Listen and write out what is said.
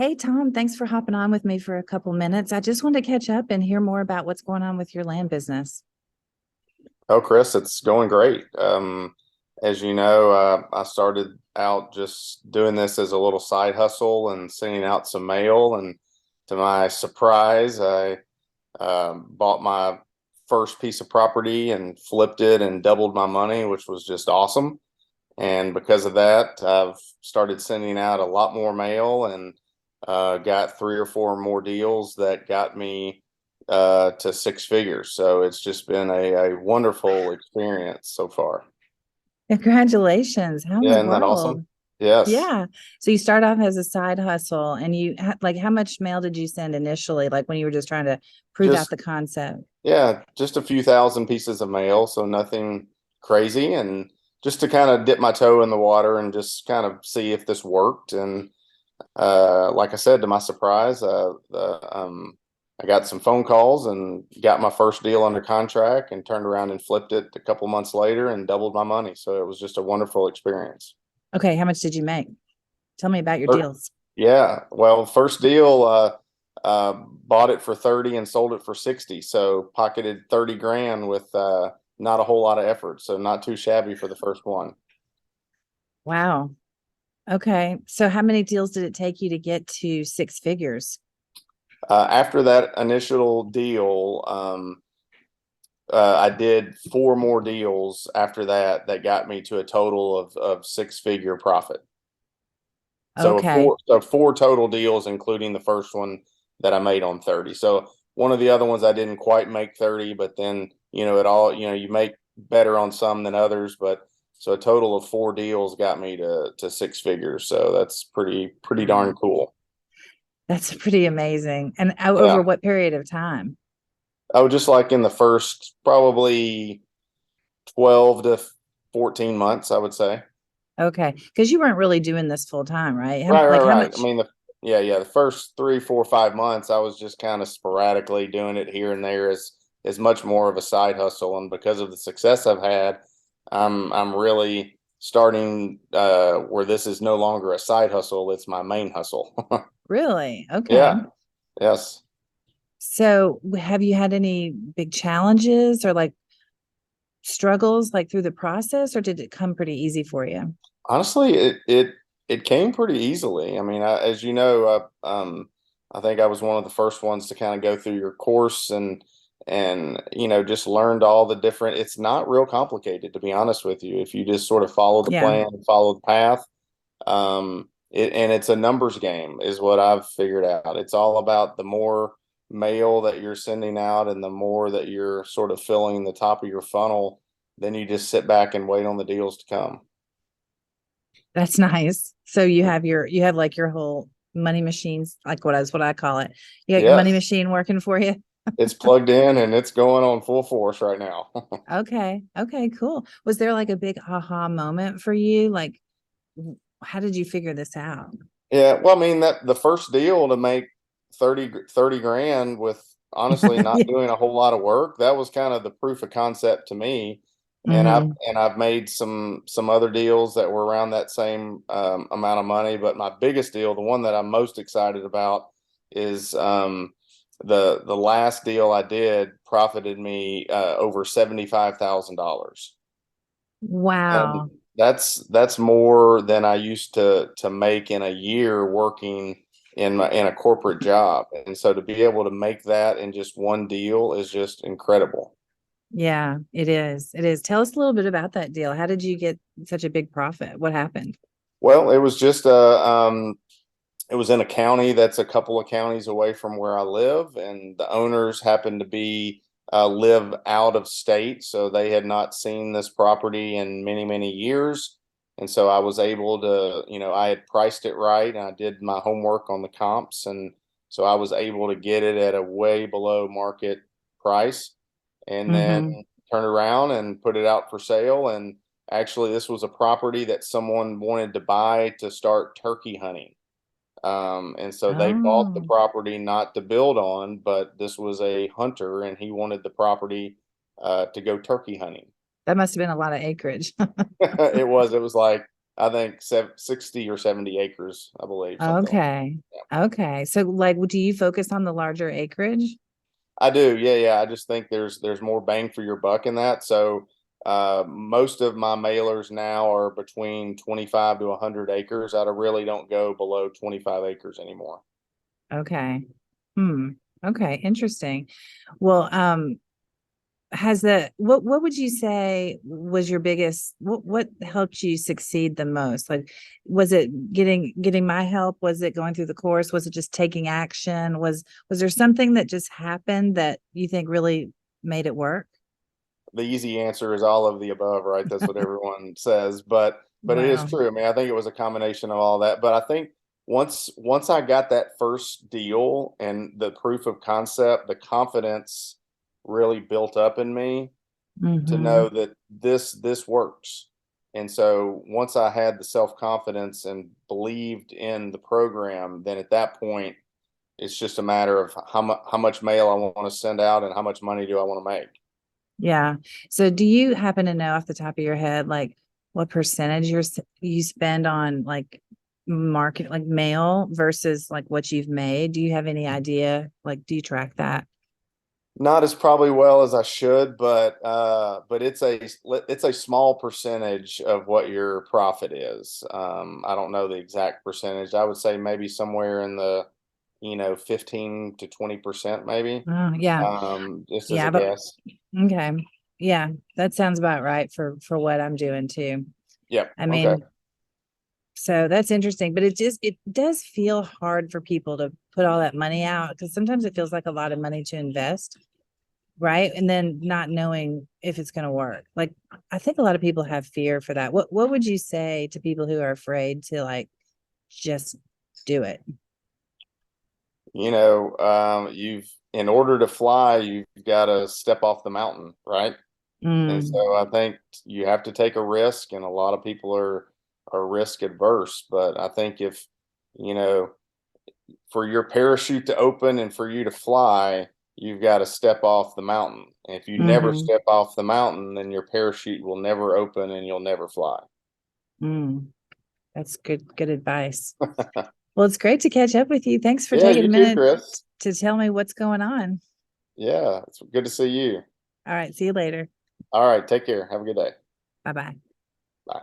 Hey, Tom, thanks for hopping on with me for a couple minutes. I just wanted to catch up and hear more about what's going on with your land business. Oh, Chris, it's going great. As you know, I started out just doing this as a little side hustle and sending out some mail. And to my surprise, I bought my first piece of property and flipped it and doubled my money, which was just awesome. And because of that, I've started sending out a lot more mail and got three or four more deals that got me to six figures. So it's just been a wonderful experience so far. Congratulations. How in Yeah, the isn't that awesome? world? Yes. Yeah. So you start off as a side hustle and like how much mail did you send initially? Like when you were just trying to prove out Just, the concept? yeah, just a few thousand pieces of mail. So nothing crazy. And just to kind of dip my toe in the water and just kind of see if this worked. And like I said, to my surprise, I got some phone calls and got my first deal under contract and turned around and flipped it a couple months later and doubled my money. So it was just a wonderful experience. Okay, how much did you make? Tell me about your Er, deals. Yeah, well, first deal, bought it for 30 and sold it for 60. So pocketed 30 grand with not a whole lot of effort. So not too shabby for the first one. Wow. Okay. So how many deals did it take you to get to six figures? After that initial deal, I did four more deals after that that got me to a total of six-figure profit. So Okay. four total deals, including the first one that I made on 30. So one of the other ones I didn't quite make 30, but then it all you make better on some than others. But so a total of four deals got me to six figures. So that's pretty darn Wow. cool. That's pretty amazing. And over Yeah. what period of time? I would just like in the first probably 12 to 14 months, I would say. Okay, because you weren't really doing this full time, right? Right, right, How right. I much? mean, yeah. The first 3, 4, 5 months, I was just kind of sporadically doing it here and there as much more of a side hustle. And because of the success I've had, I'm really starting where this is no longer a side hustle; it's my main hustle. Really? Okay. Yeah. Yes. So have you had any big challenges or like struggles like through the process, or did it come pretty easy for you? Honestly, it came pretty easily. I mean, as you know, I think I was one of the first ones to kind of go through your course and just learned all the different. It's not real complicated, to be honest with you. If you just sort of follow the Yeah, plan, follow the path, and it's a numbers game, is what I've figured out. It's all about the more mail that you're sending out and the more that you're sort of filling the top of your funnel, then you just sit back and wait on the deals to come. that's nice. So you have like your whole money machines, like what I call it. You got your money Yes, machine working for you. it's plugged in and it's going on full force right now. Okay. Okay, cool. Was there like a big aha moment for you? Like how did you figure this out? Yeah, well, I mean that the first deal to make 30 grand with honestly not Yeah. doing a whole lot of work, that was kind of the proof of concept to me. And I've Hmm. and I've made some other deals that were around that same amount of money, but my biggest deal, the one that I'm most excited about, is the last deal I did profited me over $75,000. And Wow. that's more than I used to make in a year working in a corporate job. And so to be able to make that in just one deal is just incredible. Yeah, it is. It is. Tell us a little bit about that deal. How did you get such a big profit? What happened? Well, it was just it was in a county that's a couple of counties away from where I live, and the owners happened to be live out of state, so they had not seen this property in many years. And so I was able to, I had priced it right, and I did my homework on the comps, and so I was able to get it at a way below market price, and then Hmm. turn around and put it out for sale. And actually, this was a property that someone wanted to buy to start turkey hunting. And so they bought the Oh, property not to build on, but this was a hunter and he wanted the property to go turkey hunting. that must have been a lot of acreage. It was like I think 60 or 70 acres, I believe, something like Okay. that. Okay. So like, do you focus on the larger acreage? I do. Yeah, yeah. I just think there's more bang for your buck in that. So most of my mailers now are between 25 to 100 acres. I really don't go below 25 acres anymore. Okay. Hmm. Okay. Interesting. Well, has the what would you say was your biggest what helped you succeed the most? Like, was it getting my help? Was it going through the course? Was it just taking action? Was there something that just happened that you think really made it work? The easy answer is all of the above, right? That's what everyone says, but it is Wow. true. I mean, I think it was a combination of all that. But I think once I got that first deal and the proof of concept, the confidence really built up in me to Mm-hmm. know that this works. And so once I had the self-confidence and believed in the program, then at that point it's just a matter of how much mail I want to send out and how much money do I want to make. Yeah. So do you happen to know off the top of your head, like what percentage you spend on like market, like mail versus like what you've made? Do you have any idea? Like, do you track that? Not as probably well as I should, but it's a small percentage of what your profit is. I don't know the exact percentage. I would say maybe somewhere in the 15 to 20% maybe. Oh, yeah. Just as Yeah, a but guess. okay. Yeah, that sounds about right for what I'm doing too. Yep. I Okay. mean, so that's interesting, but it does feel hard for people to put all that money out because sometimes it feels like a lot of money to invest, right? And then not knowing if it's going to work. Like I think a lot of people have fear for that. What would you say to people who are afraid to like just do it? You've in order to fly, you've got to step off the mountain, right? And Mm, so I think you have to take a risk, and a lot of people are risk adverse. But I think if you know for your parachute to open and for you to fly, you've got to step off the mountain. And if you never mm-hmm, step off the mountain, then your parachute will never open and you'll never fly. mm. That's good advice. Well, it's great to catch up with you. Thanks for Yeah, taking a you too, minute Chris. to tell me what's going on. Yeah, it's good to see you. All right, see you later. All right, take care. Have a good day. Bye bye. Bye.